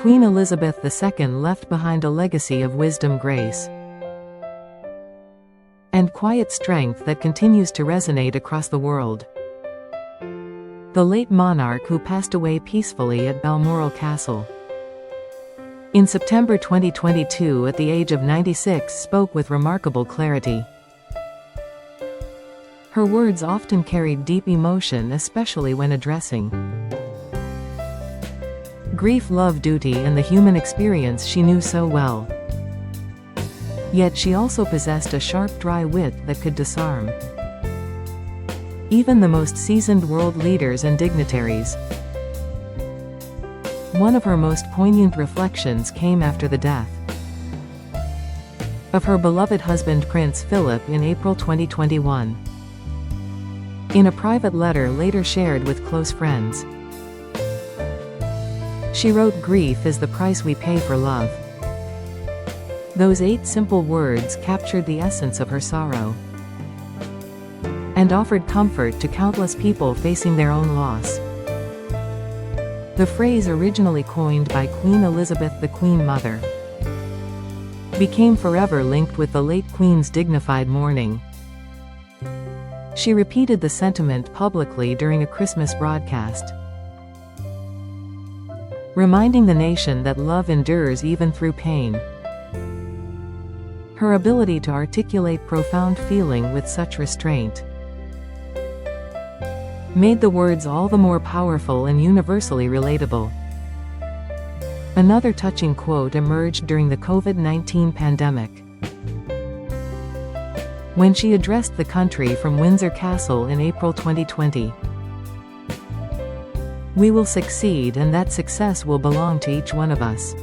Queen Elizabeth II left behind a legacy of wisdom, grace, and quiet strength that continues to resonate across the world. The late monarch, who passed away peacefully at Balmoral Castle in September 2022 at the age of 96, spoke with remarkable clarity. Her words often carried deep emotion, especially when addressing grief, love, duty, and the human experience she knew so well. Yet she also possessed a sharp, dry wit that could disarm even the most seasoned world leaders and dignitaries. One of her most poignant reflections came after the death of her beloved husband Prince Philip in April 2021. In a private letter later shared with close friends, she wrote, "Grief is the price we pay for love." Those 8 simple words captured the essence of her sorrow and offered comfort to countless people facing their own loss. The phrase, originally coined by Queen Elizabeth, the Queen Mother, became forever linked with the late Queen's dignified mourning. She repeated the sentiment publicly during a Christmas broadcast, reminding the nation that love endures even through pain. Her ability to articulate profound feeling with such restraint made the words all the more powerful and universally relatable. Another touching quote emerged during the COVID-19 pandemic, when she addressed the country from Windsor Castle in April 2020. "We will succeed, and that success will belong to each one of us."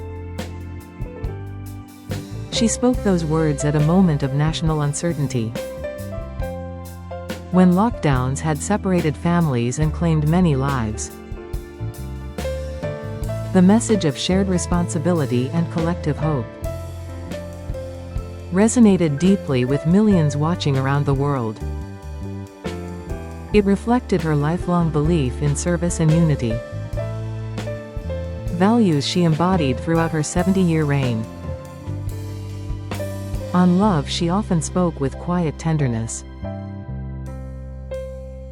She spoke those words at a moment of national uncertainty, when lockdowns had separated families and claimed many lives. The message of shared responsibility and collective hope resonated deeply with millions watching around the world. It reflected her lifelong belief in service and unity, values she embodied throughout her 70-year reign. On love, she often spoke with quiet tenderness,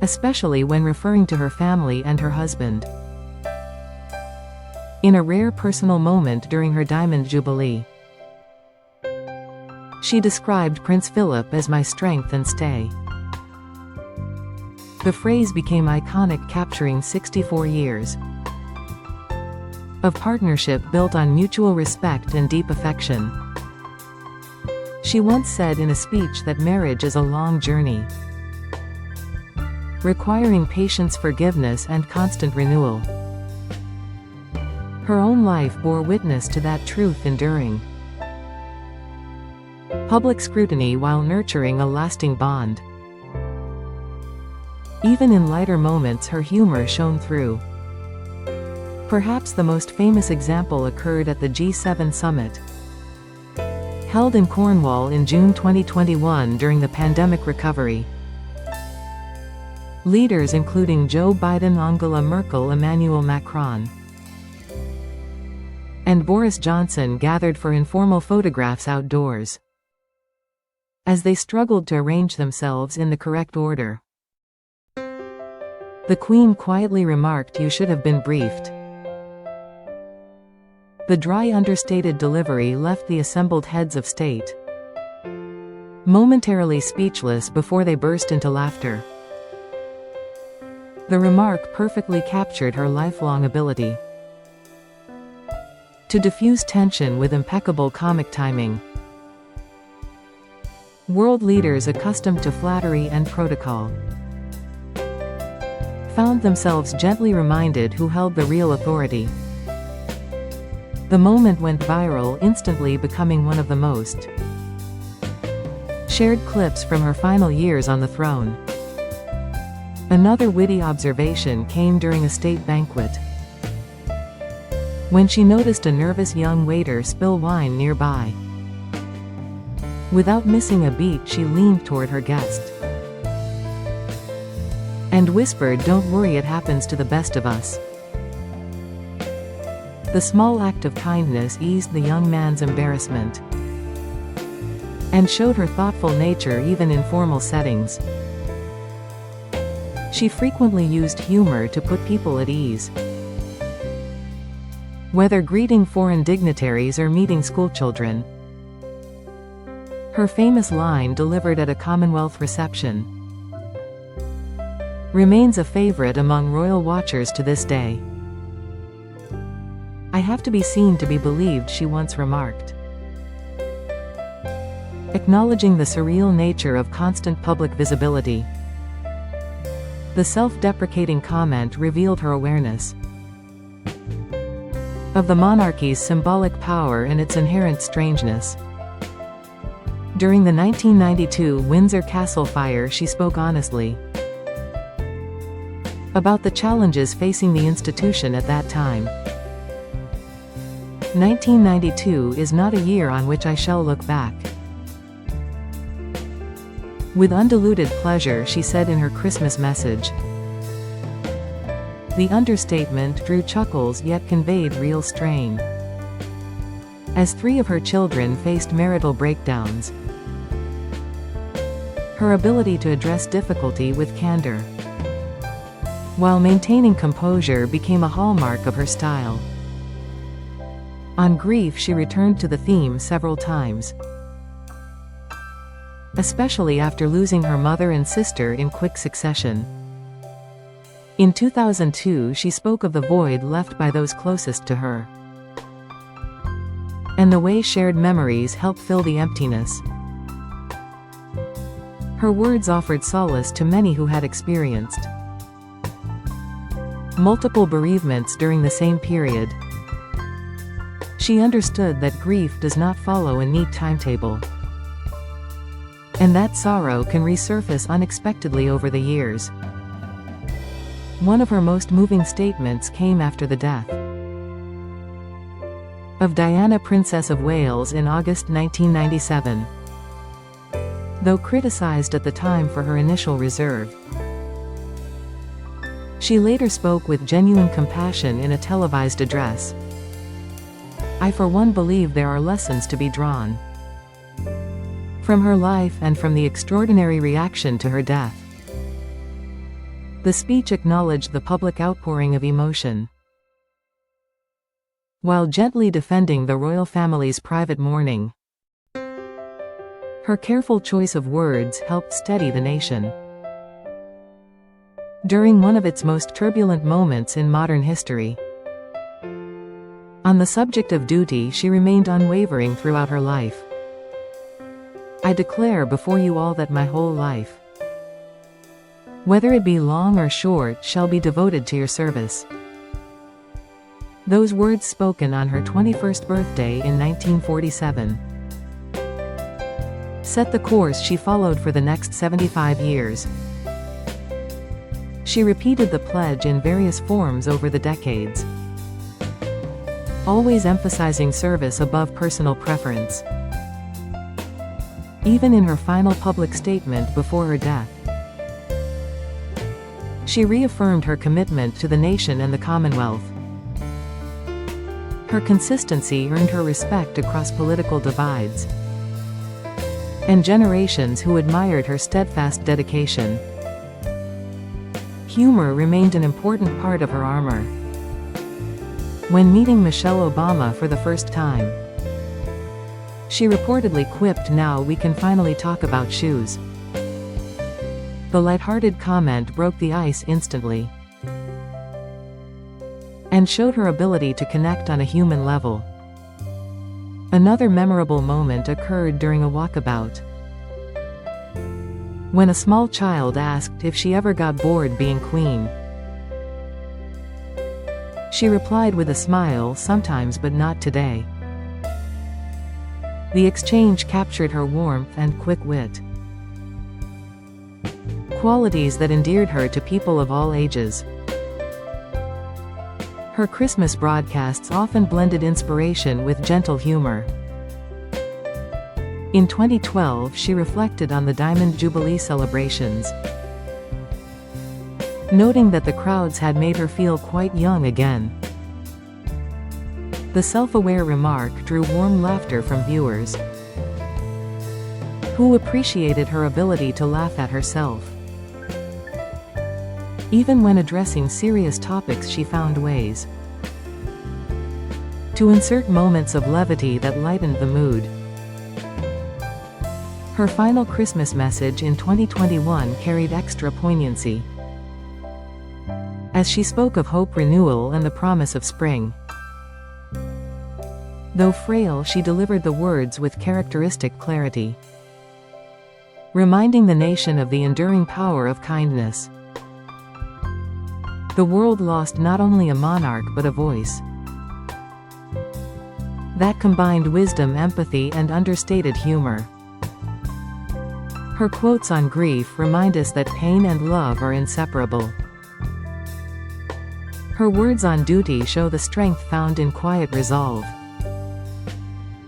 especially when referring to her family and her husband. In a rare personal moment during her Diamond Jubilee, she described Prince Philip as "my strength and stay." The phrase became iconic, capturing 64 years of partnership built on mutual respect and deep affection. She once said in a speech that marriage is a long journey, requiring patience, forgiveness, and constant renewal. Her own life bore witness to that truth, enduring public scrutiny while nurturing a lasting bond. Even in lighter moments, her humor shone through. Perhaps the most famous example occurred at the G7 summit, held in Cornwall in June 2021 during the pandemic recovery. Leaders including Joe Biden, Angela Merkel, Emmanuel Macron, and Boris Johnson gathered for informal photographs outdoors, as they struggled to arrange themselves in the correct order. The Queen quietly remarked, "You should have been briefed." The dry, understated delivery left the assembled heads of state momentarily speechless before they burst into laughter. The remark perfectly captured her lifelong ability to diffuse tension with impeccable comic timing. World leaders accustomed to flattery and protocol found themselves gently reminded who held the real authority. The moment went viral, instantly becoming one of the most shared clips from her final years on the throne. Another witty observation came during a state banquet, when she noticed a nervous young waiter spill wine nearby. Without missing a beat, she leaned toward her guest and whispered, "Don't worry, it happens to the best of us." The small act of kindness eased the young man's embarrassment and showed her thoughtful nature even in formal settings. She frequently used humor to put people at ease, whether greeting foreign dignitaries or meeting schoolchildren. Her famous line delivered at a Commonwealth reception remains a favorite among royal watchers to this day. "I have to be seen to be believed," she once remarked, acknowledging the surreal nature of constant public visibility. The self-deprecating comment revealed her awareness of the monarchy's symbolic power and its inherent strangeness. During the 1992 Windsor Castle fire, she spoke honestly about the challenges facing the institution at that time. 1992 is not a year on which I shall look back with undiluted pleasure, she said in her Christmas message. The understatement drew chuckles yet conveyed real strain, as 3 of her children faced marital breakdowns. Her ability to address difficulty with candor while maintaining composure became a hallmark of her style. On grief, she returned to the theme several times, especially after losing her mother and sister in quick succession. In 2002, she spoke of the void left by those closest to her, and the way shared memories help fill the emptiness. Her words offered solace to many who had experienced multiple bereavements during the same period. She understood that grief does not follow a neat timetable, and that sorrow can resurface unexpectedly over the years. One of her most moving statements came after the death of Diana, Princess of Wales, in August 1997. Though criticized at the time for her initial reserve, she later spoke with genuine compassion in a televised address. "I for one believe there are lessons to be drawn from her life and from the extraordinary reaction to her death." The speech acknowledged the public outpouring of emotion, while gently defending the royal family's private mourning. Her careful choice of words helped steady the nation during one of its most turbulent moments in modern history. On the subject of duty, she remained unwavering throughout her life. "I declare before you all that my whole life, whether it be long or short, shall be devoted to your service." Those words, spoken on her 21st birthday in 1947, set the course she followed for the next 75 years. She repeated the pledge in various forms over the decades, always emphasizing service above personal preference. Even in her final public statement before her death, she reaffirmed her commitment to the nation and the Commonwealth. Her consistency earned her respect across political divides and generations who admired her steadfast dedication. Humor remained an important part of her armor. When meeting Michelle Obama for the first time, she reportedly quipped, "Now we can finally talk about shoes." The lighthearted comment broke the ice instantly and showed her ability to connect on a human level. Another memorable moment occurred during a walkabout, when a small child asked if she ever got bored being queen. She replied with a smile, "Sometimes, but not today." The exchange captured her warmth and quick wit, qualities that endeared her to people of all ages. Her Christmas broadcasts often blended inspiration with gentle humor. In 2012, she reflected on the Diamond Jubilee celebrations, noting that the crowds had made her feel quite young again. The self-aware remark drew warm laughter from viewers, who appreciated her ability to laugh at herself. Even when addressing serious topics, she found ways to insert moments of levity that lightened the mood. Her final Christmas message in 2021 carried extra poignancy, as she spoke of hope, renewal, and the promise of spring. Though frail, she delivered the words with characteristic clarity, reminding the nation of the enduring power of kindness. The world lost not only a monarch but a voice that combined wisdom, empathy, and understated humor. Her quotes on grief remind us that pain and love are inseparable. Her words on duty show the strength found in quiet resolve.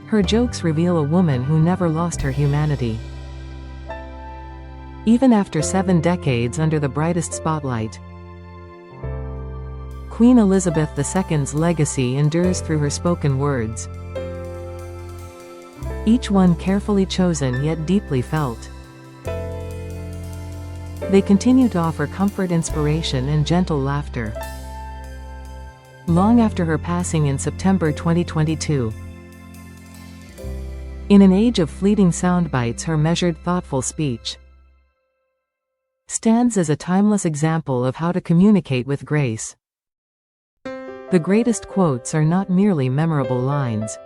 Her jokes reveal a woman who never lost her humanity, even after 7 decades under the brightest spotlight. Queen Elizabeth II's legacy endures through her spoken words, each one carefully chosen yet deeply felt. They continue to offer comfort, inspiration, and gentle laughter, long after her passing in September 2022. In an age of fleeting soundbites, her measured, thoughtful speech stands as a timeless example of how to communicate with grace. The greatest quotes are not merely memorable lines,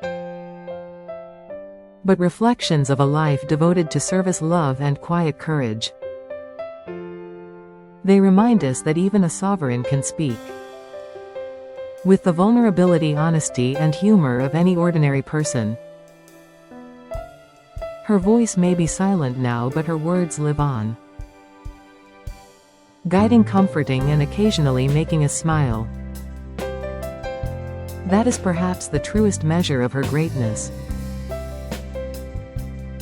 but reflections of a life devoted to service, love, and quiet courage. They remind us that even a sovereign can speak with the vulnerability, honesty, and humor of any ordinary person. Her voice may be silent now, but her words live on, guiding, comforting, and occasionally making us smile. That is perhaps the truest measure of her greatness.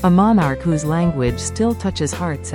A monarch whose language still touches hearts